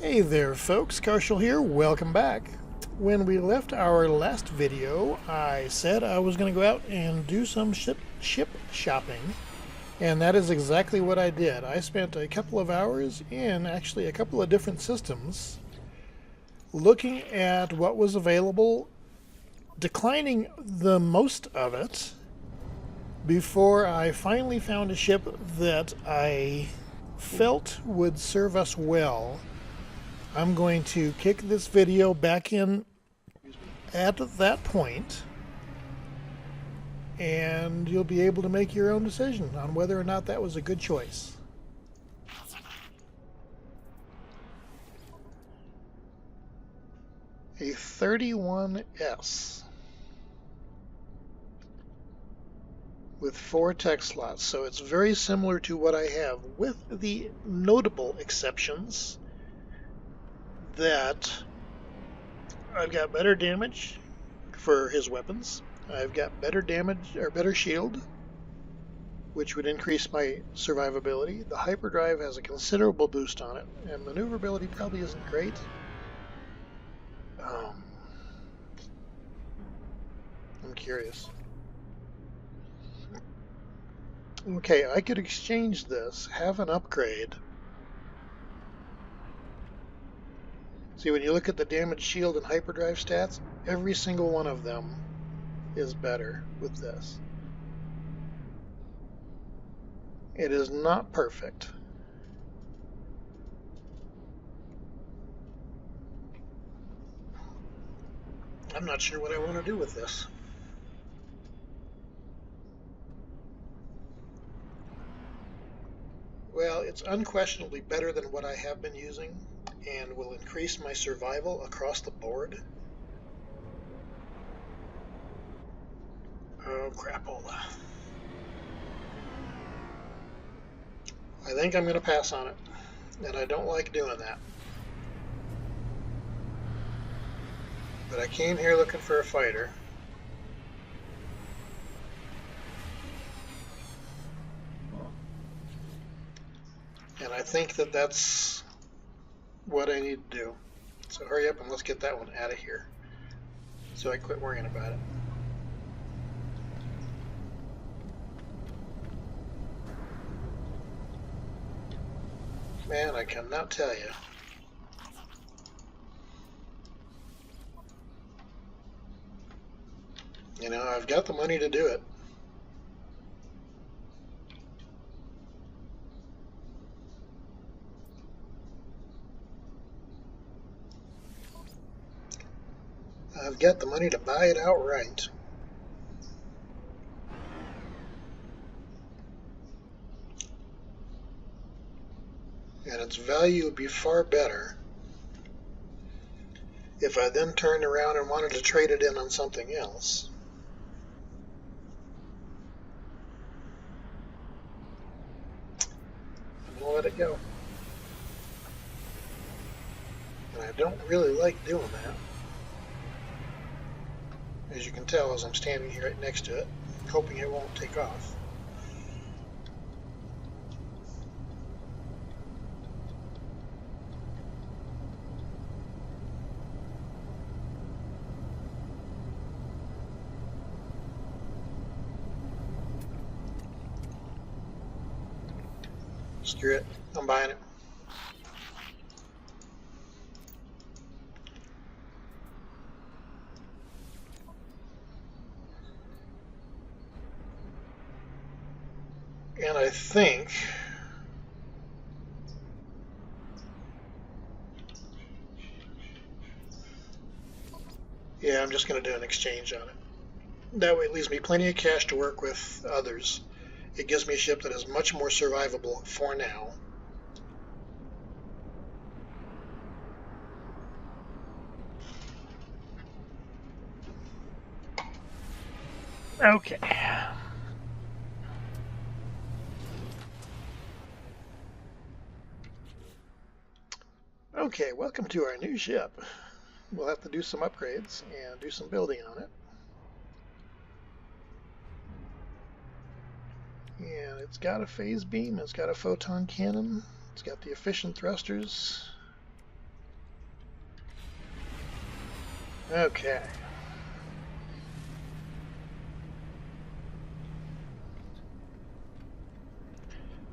Hey there folks, Karshel here, welcome back. When we left our last video, I said I was going to go out and do some ship shopping, and that is exactly what I did. I spent a couple of hours in actually a couple of different systems looking at what was available, declining the most of it, before I finally found a ship that I felt would serve us well. I'm going to kick this video back in at that point, and you'll be able to make your own decision on whether or not that was a good choice. A 31S with 4 tech slots, so it's very similar to what I have, with the notable exceptions that I've got better damage for his weapons. I've got better damage, or better shield, which would increase my survivability. The hyperdrive has a considerable boost on it, and maneuverability probably isn't great. I'm curious. Okay, I could exchange this, have an upgrade. See, when you look at the damage, shield, and hyperdrive stats, every single one of them is better with this. It is not perfect. I'm not sure what I want to do with this. Well, it's unquestionably better than what I have been using and will increase my survival across the board. Oh, crapola. I think I'm going to pass on it, and I don't like doing that. But I came here looking for a fighter. And I think that that's what I need to do. So hurry up and let's get that one out of here, so I quit worrying about it. Man, I cannot tell you. You know, I've got the money to do it. I've got the money to buy it outright. And its value would be far better if I then turned around and wanted to trade it in on something else. I'm going to let it go. And I don't really like doing that. As you can tell, as I'm standing here right next to it, hoping it won't take off. Screw it, I'm buying it. And I think yeah, I'm just going to do an exchange on it. That way it leaves me plenty of cash to work with others. It gives me a ship that is much more survivable for now. Okay. Okay, welcome to our new ship. We'll have to do some upgrades and do some building on it. And it's got a phase beam, it's got a photon cannon, it's got the efficient thrusters. Okay.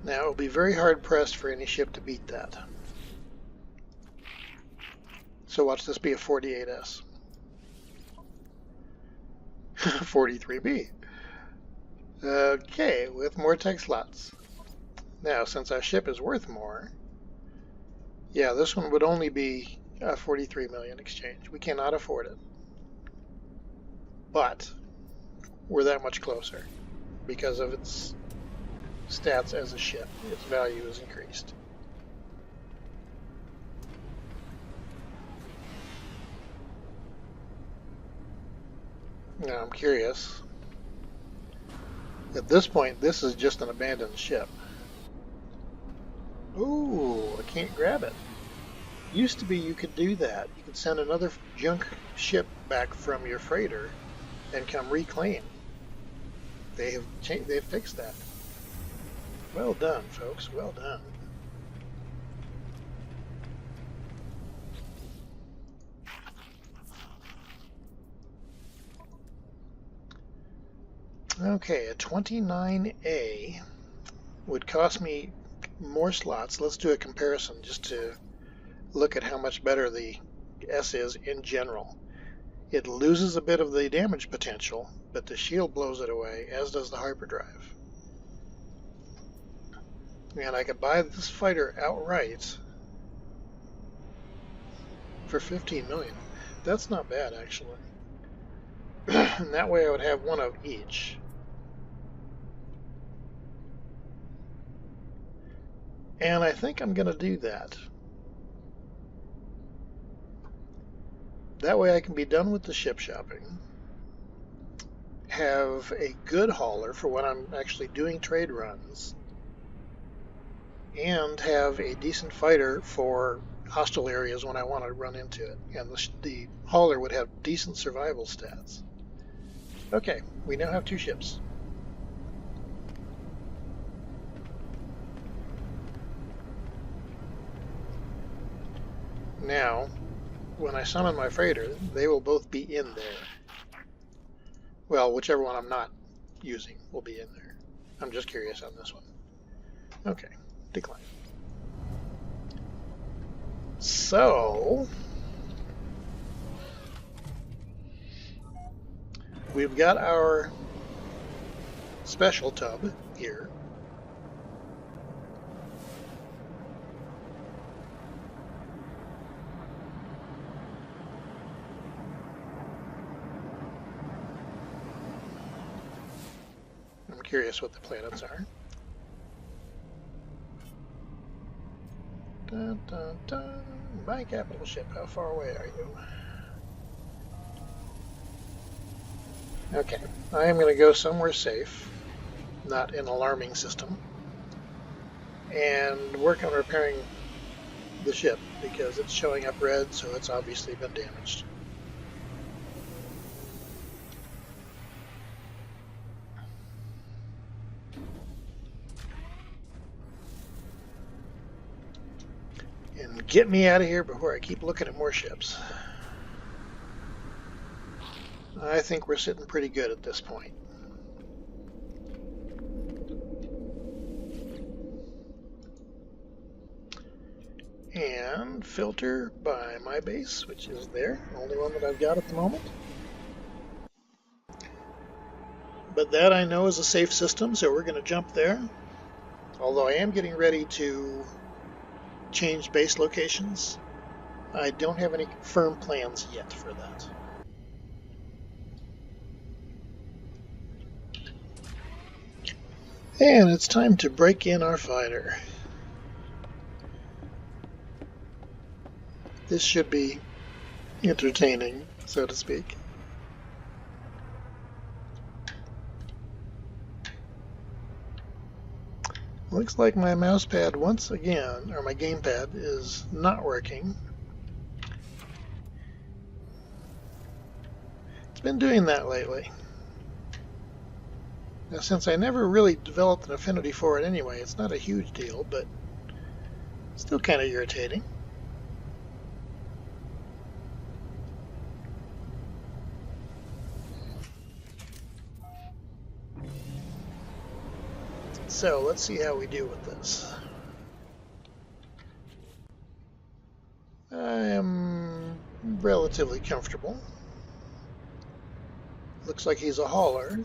Now, it will be very hard-pressed for any ship to beat that. So watch this be a 48S. 43B. Okay, with more tech slots. Now, since our ship is worth more, yeah, this one would only be a 43 million exchange. We cannot afford it. But we're that much closer because of its stats as a ship. Its value is increased. Now I'm curious. At this point, this is just an abandoned ship. Ooh, I can't grab it. Used to be you could do that. You could send another junk ship back from your freighter and come reclaim. They've fixed that. Well done, folks. Well done. Okay, a 29A would cost me more slots. Let's do a comparison just to look at how much better the S is in general. It loses a bit of the damage potential, but the shield blows it away, as does the hyperdrive. And I could buy this fighter outright for 15 million. That's not bad, actually. And that way I would have one of each. And I think I'm going to do that. That way I can be done with the ship shopping, have a good hauler for when I'm actually doing trade runs, and have a decent fighter for hostile areas when I want to run into it. And the hauler would have decent survival stats. Okay, we now have 2 ships. Now, when I summon my freighter, they will both be in there. Well, whichever one I'm not using will be in there. I'm just curious on this one. Okay, decline. So, we've got our special tub here. I'm curious what the planets are. Dun, dun, dun. My capital ship, how far away are you? Okay, I am going to go somewhere safe, not an alarming system, and work on repairing the ship because it's showing up red, so it's obviously been damaged. And get me out of here before I keep looking at more ships. I think we're sitting pretty good at this point. And filter by my base, which is there, the only one that I've got at the moment. But that I know is a safe system, so we're going to jump there. Although I am getting ready to change base locations, I don't have any firm plans yet for that. And it's time to break in our fighter. This should be entertaining, so to speak. Looks like my mouse pad once again, or my gamepad, is not working. It's been doing that lately. Now, since I never really developed an affinity for it anyway, it's not a huge deal, but still kind of irritating. So let's see how we do with this. I am relatively comfortable. Looks like he's a hauler.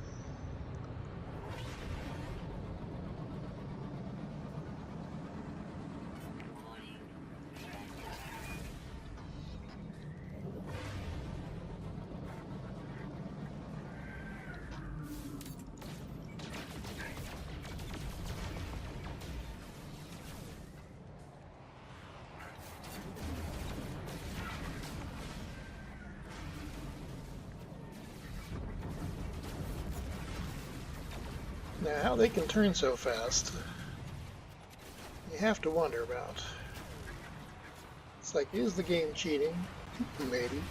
Now, how they can turn so fast, you have to wonder about. It's like, is the game cheating? Maybe.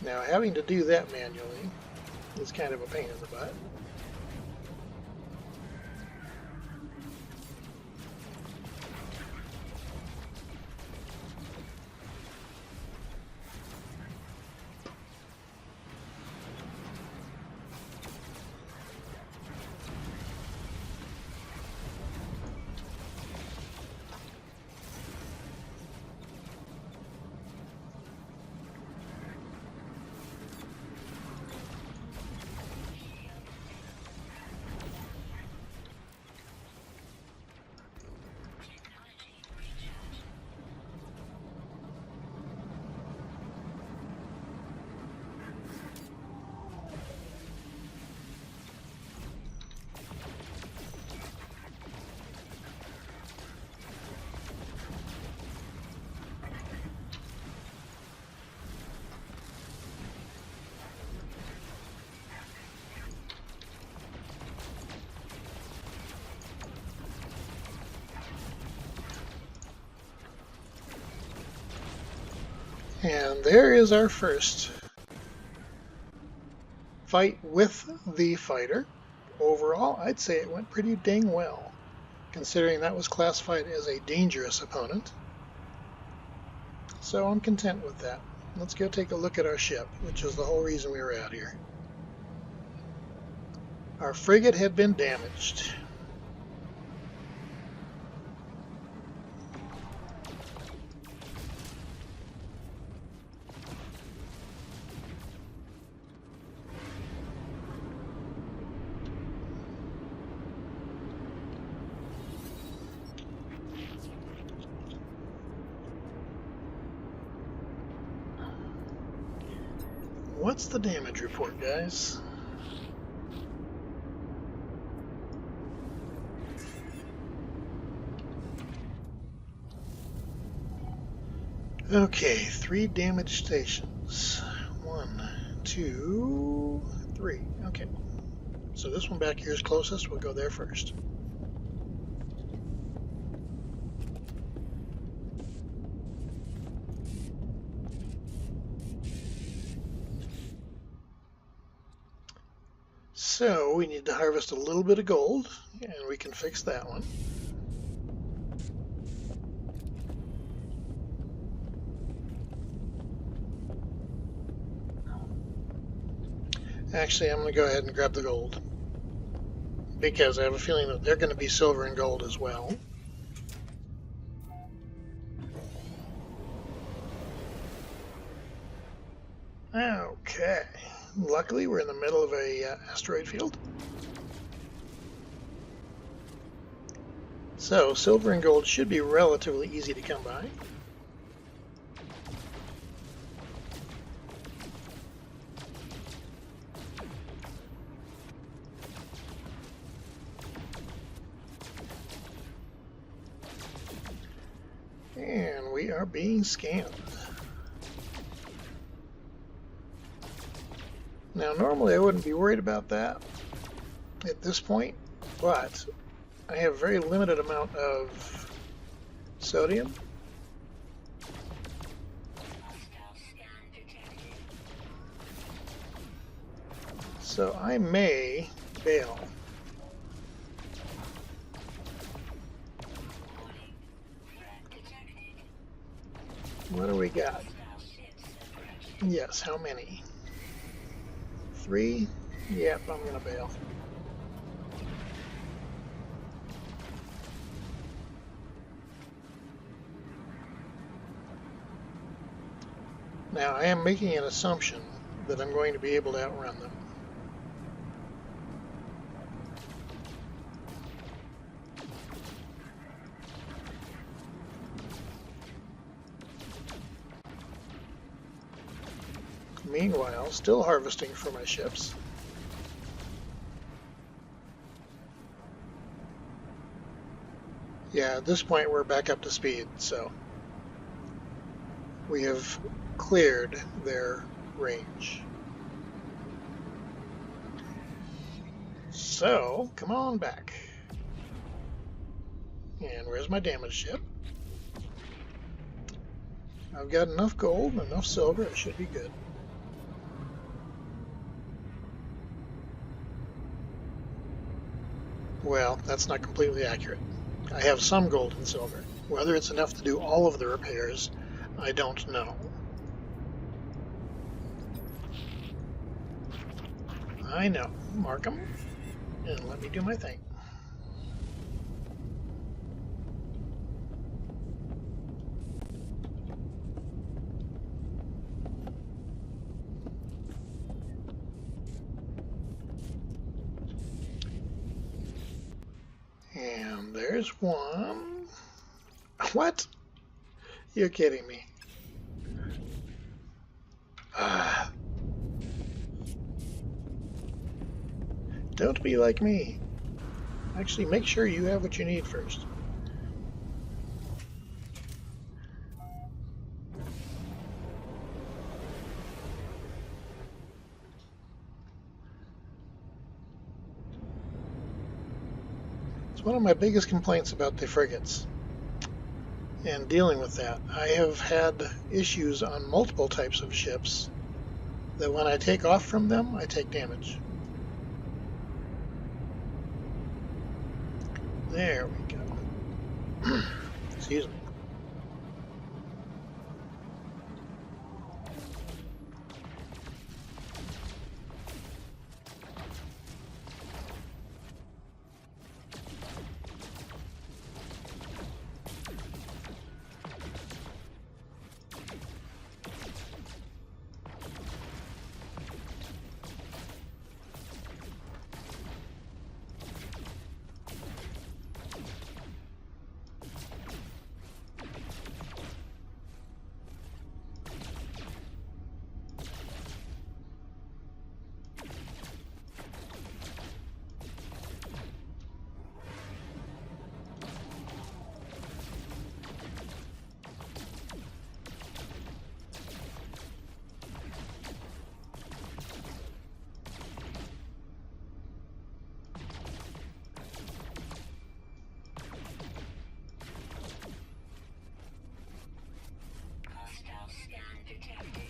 Now, having to do that manually is kind of a pain in the butt. And there is our first fight with the fighter. Overall, I'd say it went pretty dang well, considering that was classified as a dangerous opponent. So I'm content with that. Let's go take a look at our ship, which is the whole reason we were out here. Our frigate had been damaged. What's the damage report, guys? Okay, 3 damaged stations. 1, 2, 3. Okay. So this one back here is closest. We'll go there first. So we need to harvest a little bit of gold, and we can fix that one. Actually, I'm going to go ahead and grab the gold, because I have a feeling that they're going to be silver and gold as well. Okay. Luckily, we're in the middle of a asteroid field. So, silver and gold should be relatively easy to come by. And we are being scanned. Now, normally I wouldn't be worried about that at this point, but I have a very limited amount of sodium. So I may bail. What do we got? Yes, how many? 3? Yep, I'm gonna bail. Now, I am making an assumption that I'm going to be able to outrun them. Meanwhile, still harvesting for my ships. Yeah, at this point we're back up to speed, so we have cleared their range. So, come on back. And where's my damaged ship? I've got enough gold and enough silver, it should be good. Well, that's not completely accurate. I have some gold and silver. Whether it's enough to do all of the repairs, I don't know. I know. Mark them, and let me do my thing. And there's one. What? You're kidding me. Don't be like me. Actually, make sure you have what you need first. It's one of my biggest complaints about the frigates. And dealing with that, I have had issues on multiple types of ships that when I take off from them, I take damage. There we go. Excuse me.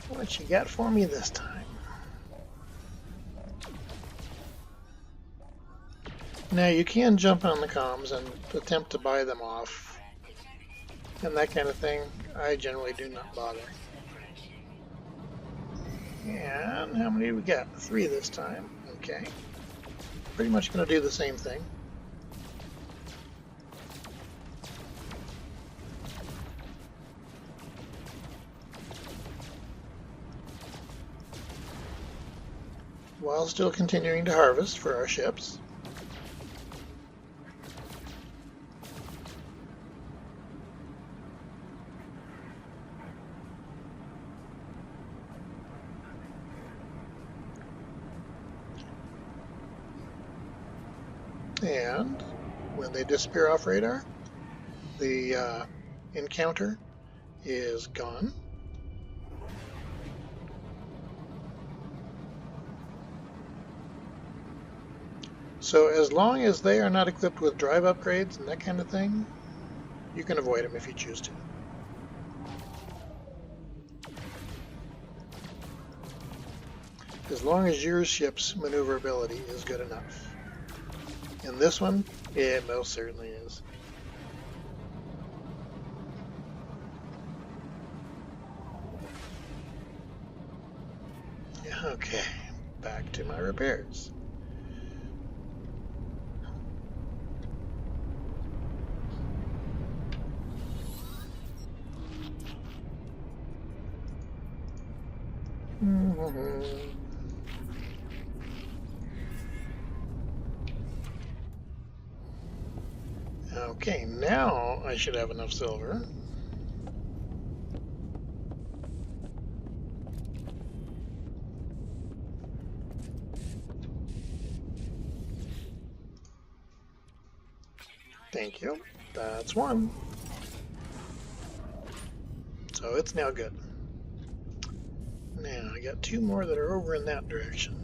What you got for me this time? Now you can jump on the comms and attempt to buy them off and that kind of thing. I generally do not bother. And how many do we got? 3 this time. Okay. Pretty much going to do the same thing. While still continuing to harvest for our ships. And when they disappear off radar, the encounter is gone. So as long as they are not equipped with drive upgrades and that kind of thing, you can avoid them if you choose to. As long as your ship's maneuverability is good enough. And this one, it most certainly is. Okay, back to my repairs. Okay, now I should have enough silver. Thank you. That's one. So it's now good. Now I got two more that are over in that direction.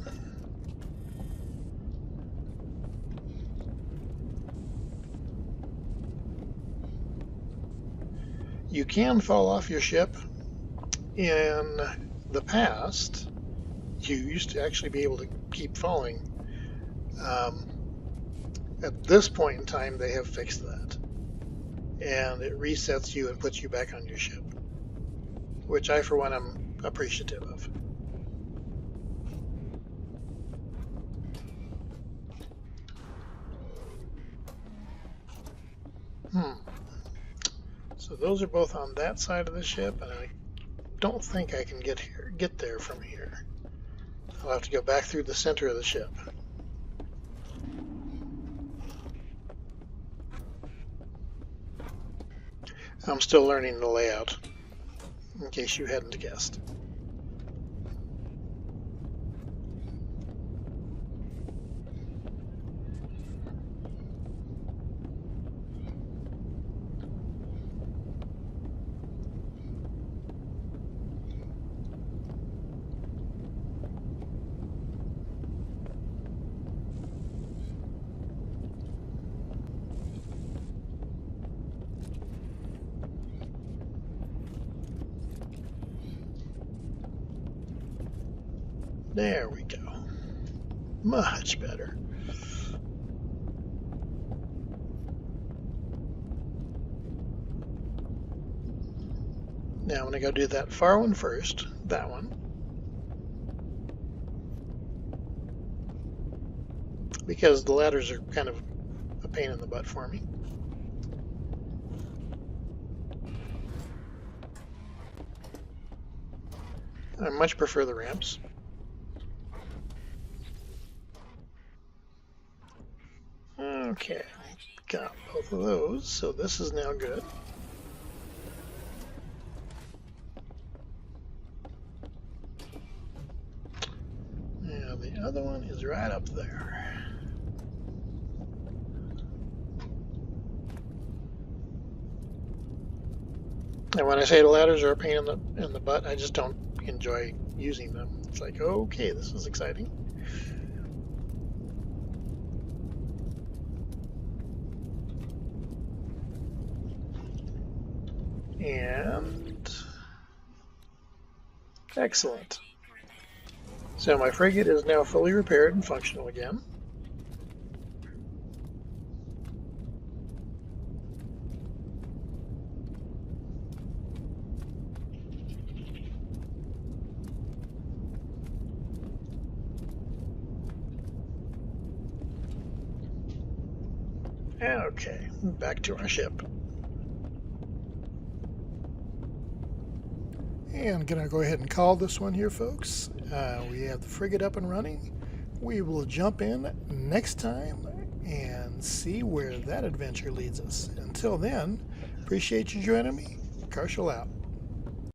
You can fall off your ship. In the past, you used to actually be able to keep falling. At this point in time, they have fixed that. And it resets you and puts you back on your ship. Which I, for one, am appreciative of. So those are both on that side of the ship, and I don't think I can get there from here. I'll have to go back through the center of the ship. I'm still learning the layout, in case you hadn't guessed. There we go. Much better. Now I'm going to go do that far one first, that one. Because the ladders are kind of a pain in the butt for me. I much prefer the ramps. Okay, got both of those, so this is now good. Now the other one is right up there. And when I say the ladders are a pain in the butt, I just don't enjoy using them. It's like, okay, this is exciting. And excellent. So my frigate is now fully repaired and functional again. Okay, back to our ship. And gonna go ahead and call this one here, folks. We have the frigate up and running. We will jump in next time and see where that adventure leads us. Until then, appreciate you joining me. Karshel out.